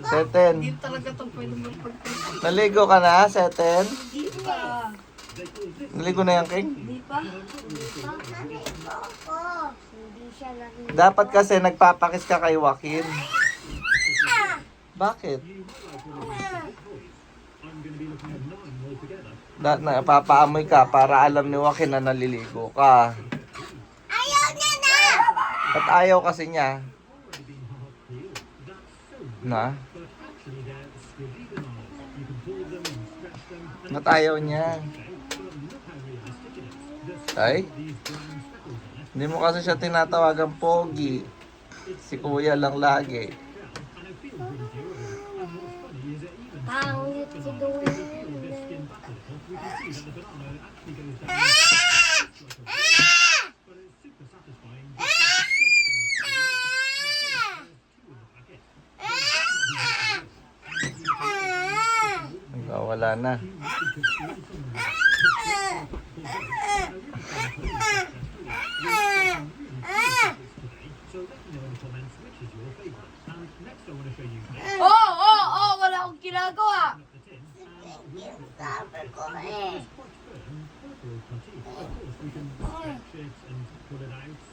Seten. Hindi talaga ito pwede magpagpagpag. Naligo ka na, Seten? Hindi pa. Naligo na yan, King? Hindi pa. Naligo ko. Hindi siya naligo. Dapat kasi nagpapakis ka kay Joaquin. Bakit? Napapaamoy ka para alam ni Joaquin na naliligo ka. Ayaw niya na! Ba't ayaw kasi niya? Na? Ba't ayaw niya? Ay? Hindi mo kasi siya tinatawagan pogi. Si kuya lang lagi. Pangit si Dwayne. Wala na. Wala akong ginagawa. Sabi ko eh.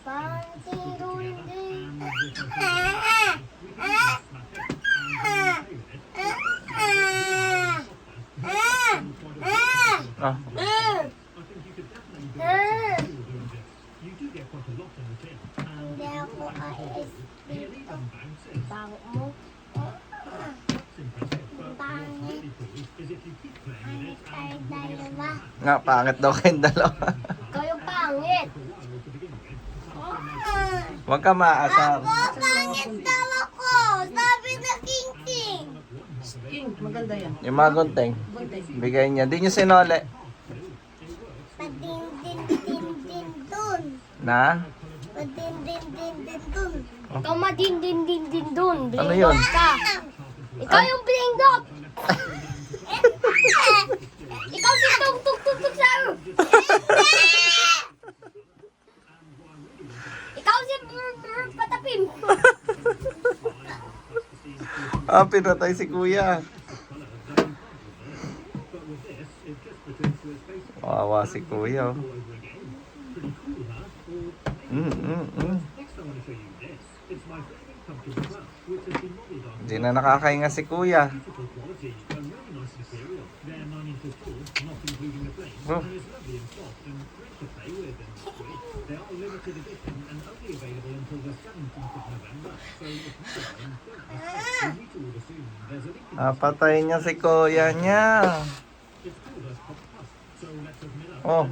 Pangit si Dwayne. Ah, Hindi ako ayos dito. Bago mo. Pangit. Pangit tayo dalawa. nga, pangit daw kayong dalawa. Ikaw yung pangit. Huwag ka maasar. Pangit daw ako. Sabi na King King. King, maganda yan. Yung mga gunting, Gunting. bigay niya. Di niyo sinole. Padindin-din-din dun. Na? Padindin-din-din dun. Ikaw madindin-din-din dun. Ano yun? Ka. Ikaw yung blindot. Ikaw si tuk-tuk-tuk-tuk sa Ikaw si patapim. Ah, pinatay si kuya. Wawa si kuya. Oh. Hindi na nakakahinga si kuya. Oh. Napatay niya si kuya niya. Oh.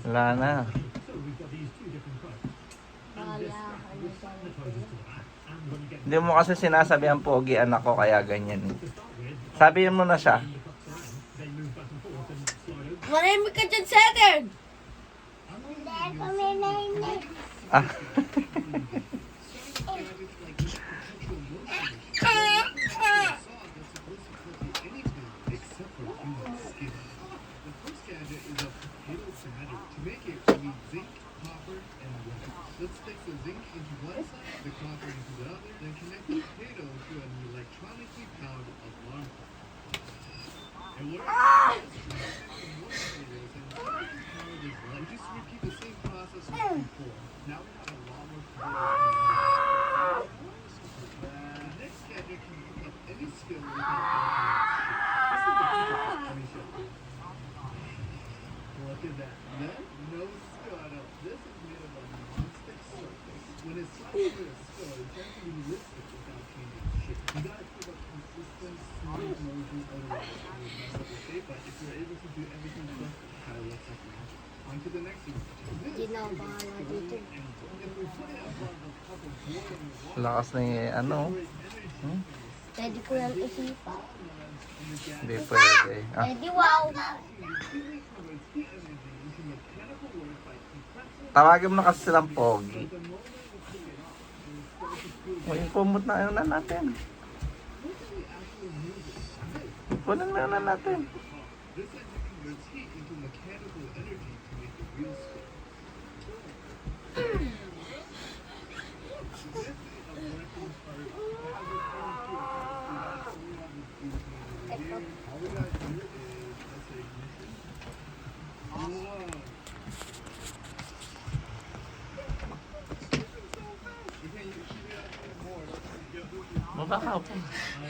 Wala na. Hindi mo kasi sinasabi ang pogi anak ko kaya ganyan. Sabihin mo na siya. Marami ka dyan, Seten! Hindi kami nainig. Ah. Let's stick the zinc into one side, the copper into the other, then connect the potato to an electronically powered alarm clock. It works. We just repeat the same process as before. Now we have a lot more power. The next gadget can pick up any skill without any show. Look at that. No skill at all. This is made of a non-stick surface. When it's slightly with a skill, it tends to be realistic without changing the shape. You gotta keep a consistent, smooth motion, otherwise it will mess up the shape. But if you're able to do everything perfect, it kind of looks like magic. On to the next one. Hindi na ako bahala dito. If we put it above a cup of boiling water, Lakas na yung ano. Hmm? Pwede ko yan isipa. Hindi pwede. Ah. Pwede wow. Tawagin mo na kasi silang pogi. O yung kumot na ano na natin. Kunin mo na natin. converts heat into mechanical energy to make the wheel spin. All we got here is, let's say, ignition. Whoa. You can't use it more. Baba ka po.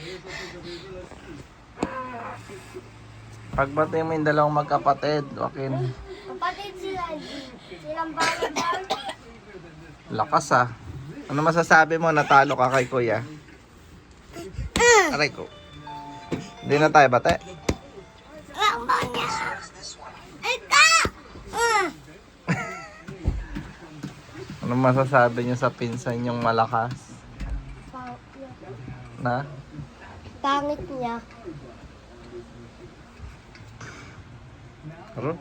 Here's what's in the river. Let's see. Pagbati mo yung dalawang magkapatid, Joaquin. Kapatid sila, silang balabal. Lakas ah. Ano masasabi mo? Natalo ka kay kuya. Aray ko. Hindi na tayo bate. Ako niya. Ika! Ano masasabi niyo sa pinsan yung malakas? Na? Pangit niya. Pero,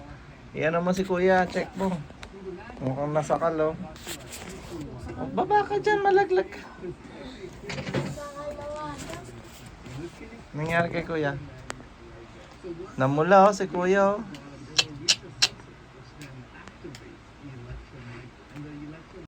iyan mo si kuya. Check mo. Mukhang nasakal oh. Oh, baba ka dyan, malaglag ka. Nangyari kay kuya? Namula oh, si kuya oh.